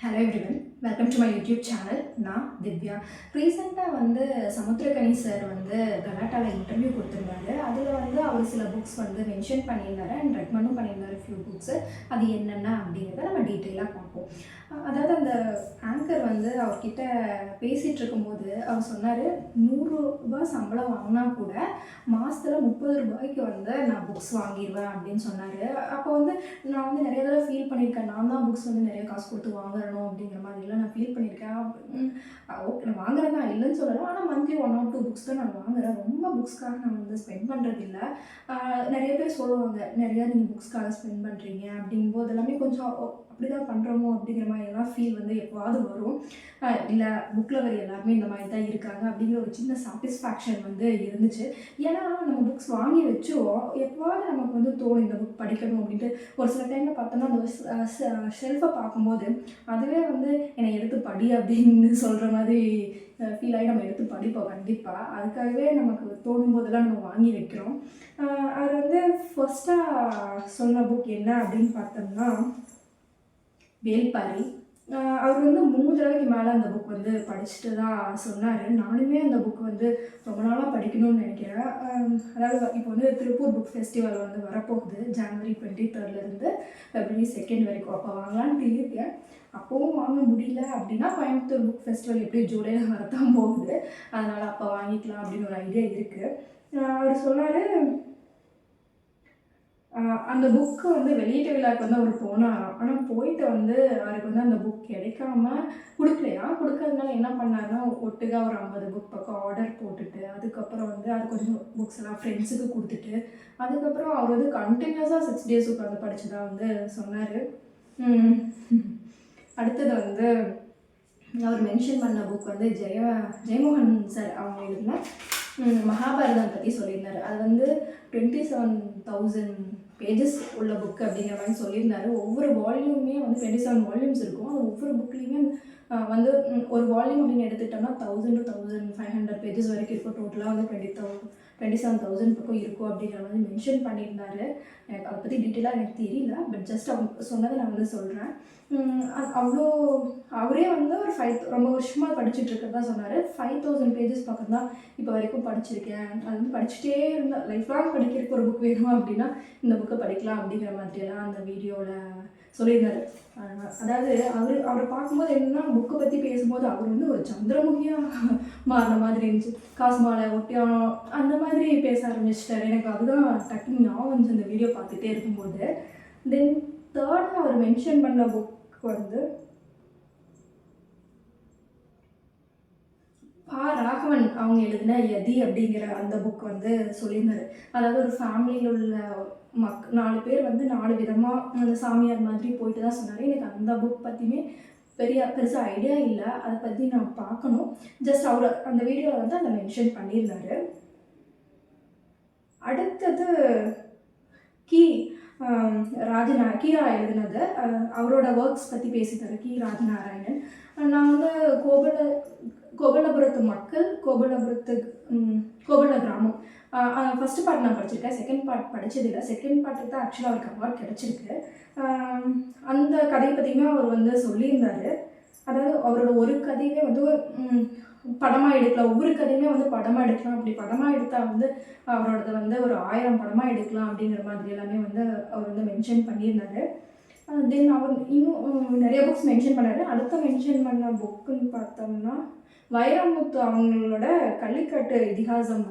Hello everyone, welcome to my YouTube channel. நான் திவ்யா. ரீசெண்டாக Samuthirakani sir கலாட்டாவில் interview கொடுத்துருந்தாரு. அதில் அவர் சில புக்ஸ் மென்ஷன் பண்ணியிருந்தாரு அண்ட் ரெக்கமெண்டும் பண்ணியிருந்தாரு ஃபியூ புக்ஸு. அது என்னென்ன அப்படிங்கிறத நம்ம டீட்டெயிலாக பார்ப்போம். அதாவது அந்த ஆங்கர் அவர்கிட்ட பேசிகிட்டு இருக்கும்போது அவர் சொன்னார், 100 ரூபாய் சம்பளம் வாங்கினா கூட மாதத்தில் 30 ரூபாய்க்கு நான் புக்ஸ் வாங்கிடுவேன் அப்படின்னு சொன்னார். அப்போ நான் நிறைய தடவை ஃபீல் பண்ணியிருக்கேன், நான் தான் புக்ஸ் நிறைய காசு கொடுத்து வாங்குறேன் அப்படிங்கிற மாதிரிலாம் நான் ஃபீல் பண்ணியிருக்கேன். ஓகே, நான் வாங்குறேன் தான், இல்லைன்னு சொல்லலாம். ஆனால் மந்த்லி 1 or 2 புக்ஸ் தான் நான் வாங்குறேன். ரொம்ப புக்ஸ்க்காக நான் ஸ்பெண்ட் பண்ணுறது இல்லை. நிறைய பேர் சொல்லுவாங்க, நிறையா நீங்கள் புக்ஸ்க்காக ஸ்பெண்ட் பண்ணுறீங்க அப்படிங்கும்போது எல்லாமே கொஞ்சம் அப்படி தான் பண்ணுறோமோ அப்படிங்கிற மாதிரிலாம் ஃபீல் எப்போவாது வரும். இல்லை, புக்கில் வர எல்லாருமே இந்த மாதிரி தான் இருக்காங்க அப்படிங்கிற ஒரு சின்ன சாட்டிஸ்ஃபேக்ஷன் இருந்துச்சு. ஏன்னா நம்ம புக்ஸ் வாங்கி வச்சுருவோம், எப்போவாது நமக்கு தோணும் இந்த புக் படிக்கணும் அப்படின்ட்டு. ஒரு சில டைமில் பார்த்தோன்னா அந்த ஷெல்ஃபை பார்க்கும்போது அதுவே என்னை எடுத்து படி அப்படின்னு சொல்கிற மாதிரி ஃபீல் ஆகி நம்ம எடுத்து படிப்போம். கண்டிப்பாக அதுக்காகவே நமக்கு தோணும் போதெல்லாம் நம்ம வாங்கி வைக்கிறோம். அது ஃபர்ஸ்ட்டாக சொன்ன புக் என்ன அப்படின்னு பார்த்தோம்னா வேள்பாரி. அவர் 3 தடவைக்கு மேலே அந்த புக் படிச்சுட்டு தான் சொன்னார். நானுமே அந்த புக் ரொம்ப நாளாக படிக்கணும்னு நினைக்கிறேன். அதாவது இப்போ திருப்பூர் புக் ஃபெஸ்டிவல் வரப்போகுது, ஜனவரி 23 February 2 வரைக்கும். அப்போ வாங்கலான்னு இருக்கேன். அப்போவும் வாங்க முடியல அப்படின்னா கோயம்புத்தூர் புக் ஃபெஸ்டிவல் எப்படி ஜூலையில் வரத்தான் போகுது, அதனால் அப்போ வாங்கிக்கலாம் அப்படின்னு ஒரு ஐடியா இருக்குது. அவர் சொன்னார், அந்த புக்கு வெளியீட்டு விழாவுக்கு அவர் போனாராம். ஆனால் போயிட்டு அவருக்கு அந்த புக் கிடைக்காம கொடுக்கலையா. கொடுக்கறதுனால என்ன பண்ணாருன்னா, ஒட்டுக்கா ஒரு 50 புக் பக்கம் ஆர்டர் போட்டுட்டு அதுக்கப்புறம் அது கொஞ்சம் புக்ஸ் எல்லாம் ஃப்ரெண்ட்ஸுக்கு கொடுத்துட்டு அதுக்கப்புறம் அவர் கண்டினியூஸாக 6 days உட்காந்து படிச்சுதான் சொன்னார். அடுத்தது அவர் மென்ஷன் பண்ண புக் ஜெயமோகன் சார் அவங்க எழுதின மகாபாரதம் பற்றி சொல்லியிருந்தார். அது 27,000 பேஜஸ் உள்ள புக்கு அப்படிங்கிற மாதிரி சொல்லியிருந்தாரு. ஒவ்வொரு வால்யூமே 27 வால்யூம்ஸ் இருக்கும். அது ஒவ்வொரு புக்லேயுமே ஒரு வால்யூம் அப்படின்னு எடுத்துட்டோம்னா 1000 to 1500 பேஜஸ் வரைக்கும் இருக்கும். டோட்டலாக 27,000 பக்கம் இருக்கும் அப்படிங்கிற மாதிரி மென்ஷன் பண்ணியிருந்தாரு. எனக்கு அதை பற்றி டீட்டெயிலாக எனக்கு தெரியல, பட் ஜஸ்ட் அவங்க சொன்னதை நான் சொல்கிறேன். அவ்வளோ அவரே ஒரு ரொம்ப வருஷமாக படிச்சுட்டு இருக்கிறதா சொன்னார். 5,000 பேஜஸ் பக்கம் தான் இப்போ வரைக்கும் படிச்சிருக்கேன். அது படிச்சுட்டே இருந்தால் லைஃப் லாங் படிக்கிறதுக்கு ஒரு புக் வேணும் அப்படின்னா இந்த புக்கை படிக்கலாம் அப்படிங்கிற மாதிரியெல்லாம் அந்த வீடியோவில் சொல்லியிருந்தார். அதாவது அவரை பார்க்கும்போது என்னன்னா, புக்கை பற்றி பேசும்போது அவர் ஒரு சந்திரமுகியாக மாறின மாதிரி இருந்துச்சு. காசு மாலை ஒட்டியானம் அந்த மாதிரி பேச ஆரம்பிச்சிட்டாரு. எனக்கு அதுதான் டக்குன்னு ஞாபகம் இருந்துச்சு இந்த வீடியோ பார்த்துட்டே இருக்கும்போது. தென் தேர்டாக அவர் மென்ஷன் பண்ண புக் ராகவன் அவங்க எழுதின யதி அப்படிங்கிற அந்த புக் சொல்லியிருந்தாரு. அதாவது ஒரு ஃபேமிலியில் உள்ள 4 பேர் 4 விதமாக அந்த சாமியார் மாதிரி போயிட்டு தான் சொன்னார். எனக்கு அந்த புக் பற்றியுமே பெருசாக ஐடியா இல்லை, அதை பற்றி நான் பார்க்கணும். ஜஸ்ட் அவர் அந்த வீடியோவில் அதை மென்ஷன் பண்ணியிருந்தாரு. அடுத்தது கீரா எழுதினது, அவரோட ஒர்க்ஸ் பற்றி பேசிட்டாரு கி ராஜநாராயணன். நான் கோபல்லபுரத்து மக்கள், கோபல்ல கிராமம். ஃபஸ்ட்டு பார்ட் நான் படிச்சிருக்கேன், செகண்ட் பார்ட் படித்ததில்லை. செகண்ட் பார்ட்டுக்கு தான் ஆக்சுவலாக அவருக்கு அவார்ட் கிடச்சிருக்கு. அந்த கதையை பற்றியுமே அவர் சொல்லியிருந்தார். அதாவது அவரோட ஒரு கதையே படமாக எடுக்கலாம், ஒவ்வொரு கதையுமே படமாக எடுக்கலாம். அப்படி படமாக எடுத்தால் அவரோடது ஒரு 1000 படமாக எடுக்கலாம் அப்படிங்கிற மாதிரி எல்லாமே அவர் மென்ஷன் பண்ணியிருந்தார். தென் அவர் இன்னும் நிறைய புக்ஸ் மென்ஷன் பண்ணார். அடுத்த மென்ஷன் பண்ண புக்குன்னு பார்த்தோம்னா வைரமுத்து அவங்களோட கள்ளிக்காட்டு இதிகாசம்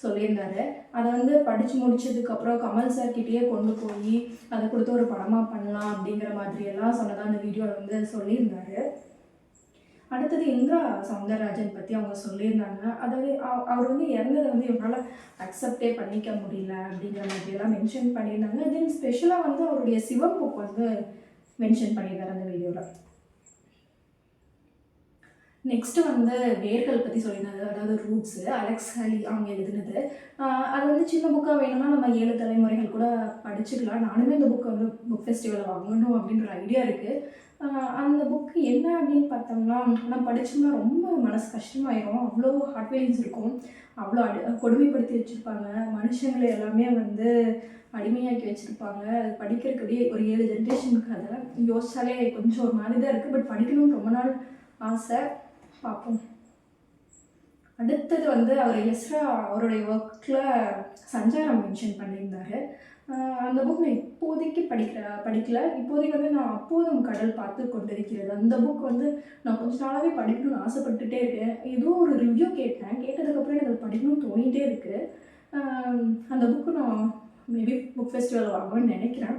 சொல்லியிருந்தாரு. அதை படித்து முடிச்சதுக்கப்புறம் கமல் சார்கிட்டயே கொண்டு போய் அதை கொடுத்து ஒரு படமாக பண்ணலாம் அப்படிங்கிற மாதிரியெல்லாம் சொன்னதாக அந்த வீடியோவில் சொல்லியிருந்தாரு. அடுத்தது இந்திரா சௌந்தரராஜன் பற்றி அவங்க சொல்லியிருந்தாங்க. அதாவது அவர் இறந்ததை இவரால் அக்செப்டே பண்ணிக்க முடியல அப்படிங்கிற மாதிரியெல்லாம் மென்ஷன் பண்ணியிருந்தாங்க. தென் ஸ்பெஷலாக அவருடைய சிவம் புக் மென்ஷன் பண்ணியிருந்தார் அந்த வீடியோவில். நெக்ஸ்ட்டு வேர்கள் பற்றி சொல்லியிருந்தாரு. அதாவது ரூட்ஸு, அலெக்ஸ் ஹலி அவங்க எழுதினது. அது சின்ன புக்காக வேணும்னா நம்ம 7 தலைமுறைகள் கூட படிச்சுக்கலாம். நானுமே இந்த புக்கை புக் ஃபெஸ்டிவலில் வாங்கணும் அப்படின்ற ஒரு ஐடியா இருக்குது. அந்த புக்கு என்ன அப்படின்னு பார்த்தோம்னா, நான் படித்தோம்னா ரொம்ப மனசு கஷ்டமாயிடும். அவ்வளோ ஹார்ட் ஃபீலிங்ஸ் இருக்கும், அவ்வளோ கொடுமைப்படுத்தி வச்சுருப்பாங்க. மனுஷங்களை எல்லாமே அடிமையாக்கி வச்சுருப்பாங்க. அது படிக்கிறதுக்கு ஒரு 7 ஜென்ரேஷனுக்கு அதை யோசிச்சாலே கொஞ்சம் ஒரு மாதிரி தான் இருக்குது. பட் படிக்கணும்னு ரொம்ப நாள் ஆசை. பார்ப்போம். அடுத்தது வந்து அவர் எஸ்ரா அவருடைய ஒர்க்கில் சஞ்சாரம் மென்ஷன் பண்ணியிருந்தார். அந்த புக் நான் இப்போதைக்கு படிக்கல. இப்போதைக்கு வந்து நான் அப்போதும் கடல் பார்த்து கொண்டிருக்கிறது அந்த புக் வந்து நான் கொஞ்ச நாளாகவே படிக்கணும்னு ஆசைப்பட்டுட்டே இருக்கேன். ஏதோ ஒரு ரிவ்யூ கேட்டதுக்கப்புறம் எனக்கு அது படிக்கணும்னு தோணிகிட்டே இருக்குது. அந்த புக்கு நான் மேபி புக் ஃபெஸ்டிவல் வாங்குவேன்னு நினைக்கிறேன்.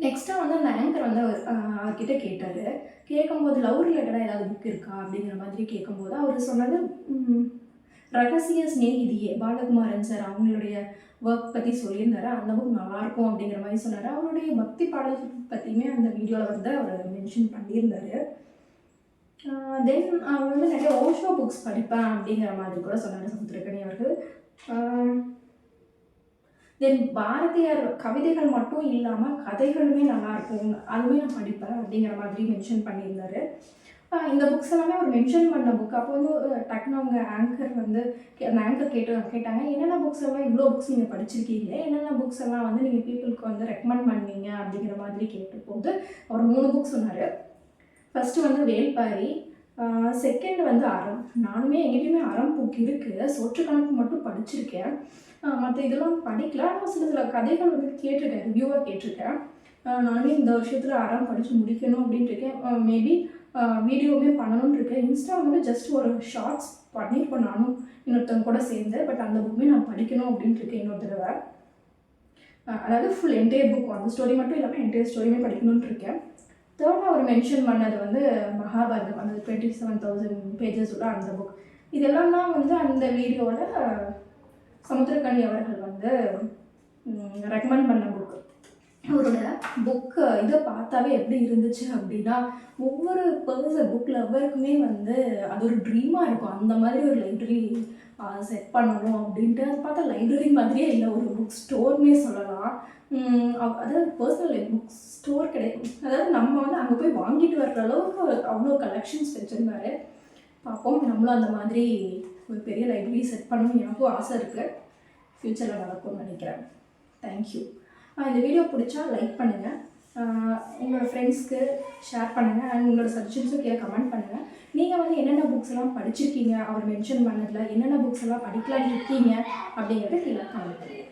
நெக்ஸ்ட்டாக வந்து அந்த ஆங்கர் வந்து அவர்கிட்ட கேட்டார். கேட்கும்போது லவ் ரிலேட்டடாக ஏதாவது புக் இருக்கா அப்படிங்கிற மாதிரி கேட்கும்போது அவர் சொன்னது ரகசிய ஸ்நேகிதியே பாலகுமாரன் சார் அவங்களுடைய ஒர்க் பற்றி சொல்லியிருந்தாரு. அந்த புக் நல்லாயிருக்கும் அப்படிங்கிற மாதிரி சொன்னார். அவருடைய பக்தி பாடல் பற்றியுமே அந்த வீடியோவில் வந்து அவர் மென்ஷன் பண்ணியிருந்தார். தென் அவர் வந்து நிறைய ஓஷோ புக்ஸ் படிப்பேன் அப்படிங்கிற மாதிரி கூட சொன்னார் சமுத்திரக்கனி அவர்கள். தென் பாரதியார் கவிதைகள் மட்டும் இல்லாமல் கதைகளுமே நல்லாயிருக்கும், அதுவுமே நான் படிப்பேன் அப்படிங்கிற மாதிரி மென்ஷன் பண்ணியிருந்தார். இந்த புக்ஸ் எல்லாமே அவர் மென்ஷன் பண்ண புக். அப்போ வந்து டக்குன்னு அவங்க ஆங்கர் வந்து அந்த ஆங்கர் கேட்டாங்க, என்னென்ன புக்ஸ் எல்லாம் இவ்வளோ புக்ஸ் நீங்கள் படிச்சிருக்கீங்க, என்னென்ன புக்ஸ் எல்லாம் வந்து நீங்கள் பீப்புளுக்கு வந்து ரெக்கமெண்ட் பண்ணுவீங்க அப்படிங்கிற மாதிரி கேட்டபோது அவர் 3 புக் சொன்னார். ஃபஸ்ட்டு வந்து வேல்பாரி, செகண்ட் வந்து அறம். நானுமே எங்கிட்டையுமே அறம் புக் இருக்குது, சொற்று கணக்கு மட்டும் படிச்சிருக்கேன். மற்ற இதெல்லாம் படிக்கல. ஆனால் சில கதைகள் வந்து கேட்டிருக்கேன், ரிவ்யூவாக கேட்டிருக்கேன். நானுமே இந்த வருஷத்தில் அறம் படித்து முடிக்கணும் அப்படின்ட்டு இருக்கேன். மேபி வீடியோவுமே பண்ணணும்னு இருக்கேன். இன்ஸ்டா வந்து ஜஸ்ட் ஒரு ஷார்ட்ஸ் பண்ணியிருப்பேன் நானும் இன்னொருத்தவங்க கூட சேர்ந்து. பட் அந்த புக்குமே நான் படிக்கணும் அப்படின்ட்டு இருக்கேன் இன்னொரு தடவை. அதாவது ஃபுல் என்டையர் புக், அந்த ஸ்டோரி மட்டும் இல்லாமல் என்டையர் ஸ்டோரியுமே படிக்கணும்னு இருக்கேன். தேர்டாக அவர் மென்ஷன் பண்ணது வந்து மகாபாரதம், அந்த 27,000 பேஜஸ் உள்ள அந்த புக். இதெல்லாம் தான் வந்து அந்த வீடியோவில் சமுத்திரக்கனி அவர்கள் வந்து ரெக்கமெண்ட் பண்ண புக்கு. அவரோட புக்கு இதை பார்த்தாவே எப்படி இருந்துச்சு அப்படின்னா, ஒவ்வொரு புக் லவ்வருக்குமே வந்து அது ஒரு ட்ரீமாக இருக்கும். அந்த மாதிரி ஒரு லைப்ரரி செட் பண்ணணும் அப்படின்ட்டு. அது பார்த்தா லைப்ரரி மாதிரியே இல்லை, ஒரு புக் ஸ்டோர்னே சொல்லலாம். அதாவது பர்சனல் புக் ஸ்டோர் கிடைக்கும். அதாவது நம்ம வந்து அங்கே போய் வாங்கிட்டு வர்ற அளவுக்கு அவ்வளோ கலெக்ஷன்ஸ் வச்சுருந்தாரு. பார்ப்போம், நம்மளும் அந்த மாதிரி ஒரு பெரிய லைப்ரரி செட் பண்ணணும்னு எனக்கும் ஆசை இருக்குது. ஃப்யூச்சரில் நடக்கும்னு நினைக்கிறேன். தேங்க்யூ. இந்த வீடியோ பிடிச்சா லைக் பண்ணுங்கள், உங்களோட ஃப்ரெண்ட்ஸ்க்கு ஷேர் பண்ணுங்கள், அண்ட் உங்களோட சஜஷன்ஸும் கீழே கமெண்ட் பண்ணுங்கள். நீங்கள் வந்து என்னென்ன புக்ஸ் எல்லாம் படிச்சிருக்கீங்க, அவர் மென்ஷன் பண்ணதில் என்னென்ன புக்ஸ் எல்லாம் படிக்கலான்னு இருக்கீங்க அப்படிங்கிறத கீழே கமெண்ட் பண்ணுங்கள்.